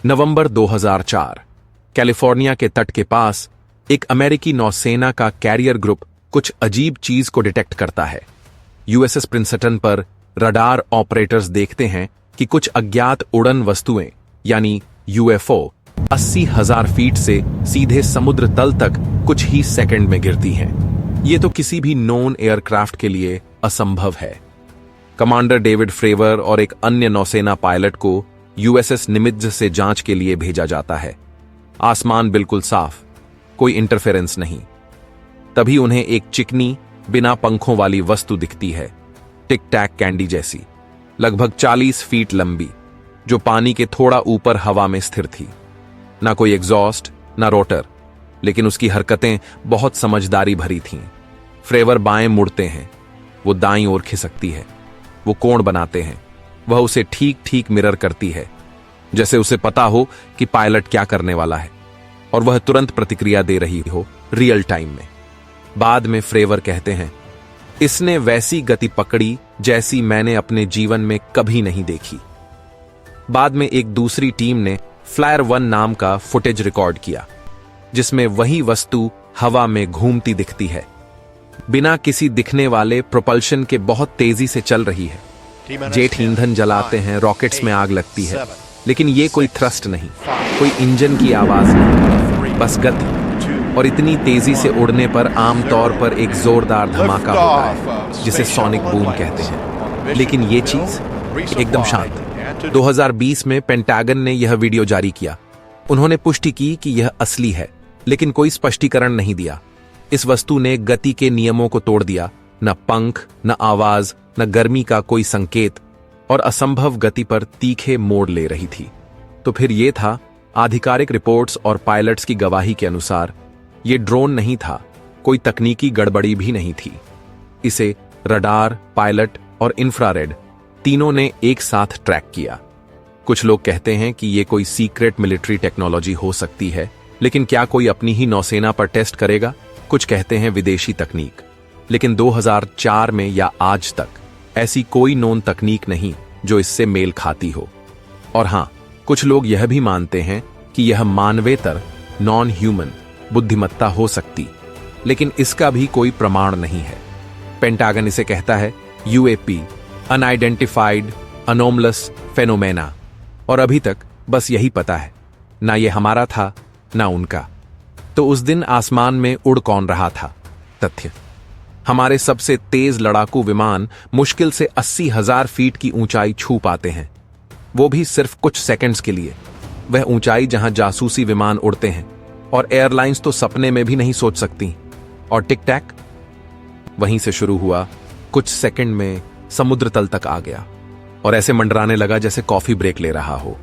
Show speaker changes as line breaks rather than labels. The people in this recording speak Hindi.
नवंबर 2004, कैलिफोर्निया के तट के पास एक अमेरिकी नौसेना का कैरियर ग्रुप कुछ अजीब चीज को डिटेक्ट करता है। यूएसएस प्रिंसटन पर रडार ऑपरेटर्स देखते हैं कि कुछ अज्ञात उड़न वस्तुएं यानी यूएफओ 80,000 फीट से सीधे समुद्र तल तक कुछ ही सेकंड में गिरती हैं। ये तो किसी भी नॉन एयरक्राफ्ट के लिए असंभव है। कमांडर डेविड फ्रेवर और एक अन्य नौसेना पायलट को यूएसएस निमित्ज से जांच के लिए भेजा जाता है। आसमान बिल्कुल साफ, कोई इंटरफेरेंस नहीं। तभी उन्हें एक चिकनी बिना पंखों वाली वस्तु दिखती है, टिक टैक कैंडी जैसी, लगभग 40 फीट लंबी, जो पानी के थोड़ा ऊपर हवा में स्थिर थी। ना कोई एग्जॉस्ट, ना रोटर, लेकिन उसकी हरकतें बहुत समझदारी भरी थीं। फ्रेवर बाएं मुड़ते हैं, वो दाईं ओर खिसकती है। वो कोण बनाते हैं, वह उसे ठीक ठीक मिरर करती है, जैसे उसे पता हो कि पायलट क्या करने वाला है और वह तुरंत प्रतिक्रिया दे रही हो रियल टाइम में। बाद में फ्रेवर कहते हैं, इसने वैसी गति पकड़ी जैसी मैंने अपने जीवन में कभी नहीं देखी। बाद में एक दूसरी टीम ने फ्लायर 1 नाम का फुटेज रिकॉर्ड किया, जिसमें वही वस्तु हवा में घूमती दिखती है, बिना किसी दिखने वाले प्रोपल्शन के बहुत तेजी से चल रही है। जेट ईंधन जलाते हैं, रॉकेट्स में आग लगती है, लेकिन ये कोई थ्रस्ट नहीं, कोई इंजन की आवाज नहीं, बस गति। और इतनी तेजी से उड़ने पर आमतौर पर एक जोरदार धमाका होता है, जिसे सोनिक बूम कहते हैं। लेकिन ये चीज एकदम शांत। 2020 में पेंटागन ने यह वीडियो जारी किया। उन्होंने पुष्टि की कि यह असली है, लेकिन कोई स्पष्टीकरण नहीं दिया। इस वस्तु ने गति के नियमों को तोड़ दिया, न पंख, न आवाज, न गर्मी का कोई संकेत, और असंभव गति पर तीखे मोड़ ले रही थी। तो फिर यह था, आधिकारिक रिपोर्ट्स और पायलट्स की गवाही के अनुसार, यह ड्रोन नहीं था, कोई तकनीकी गड़बड़ी भी नहीं थी। इसे रडार, पायलट और इंफ्रारेड तीनों ने एक साथ ट्रैक किया। कुछ लोग कहते हैं कि यह कोई सीक्रेट मिलिट्री टेक्नोलॉजी हो सकती है, लेकिन क्या कोई अपनी ही नौसेना पर टेस्ट करेगा? कुछ कहते हैं विदेशी तकनीक, लेकिन 2004 में या आज तक ऐसी कोई नोन तकनीक नहीं जो इससे मेल खाती हो। और हां, कुछ लोग यह भी मानते हैं कि यह मानवेतर, नॉन ह्यूमन बुद्धिमत्ता हो सकती, लेकिन इसका भी कोई प्रमाण नहीं है। पेंटागन इसे कहता है यूएपी, अनआइडेंटिफाइड अनोमलस फेनोमेना, और अभी तक बस यही पता है, ना ये हमारा था ना उनका। तो उस दिन आसमान में उड़ कौन रहा था? तथ्य: हमारे सबसे तेज लड़ाकू विमान मुश्किल से 80,000 फीट की ऊंचाई छू पाते हैं, वो भी सिर्फ कुछ सेकंड्स के लिए। वह ऊंचाई जहां जासूसी विमान उड़ते हैं और एयरलाइंस तो सपने में भी नहीं सोच सकती। और टिक टैक वहीं से शुरू हुआ, कुछ सेकंड में समुद्र तल तक आ गया और ऐसे मंडराने लगा जैसे कॉफी ब्रेक ले रहा हो।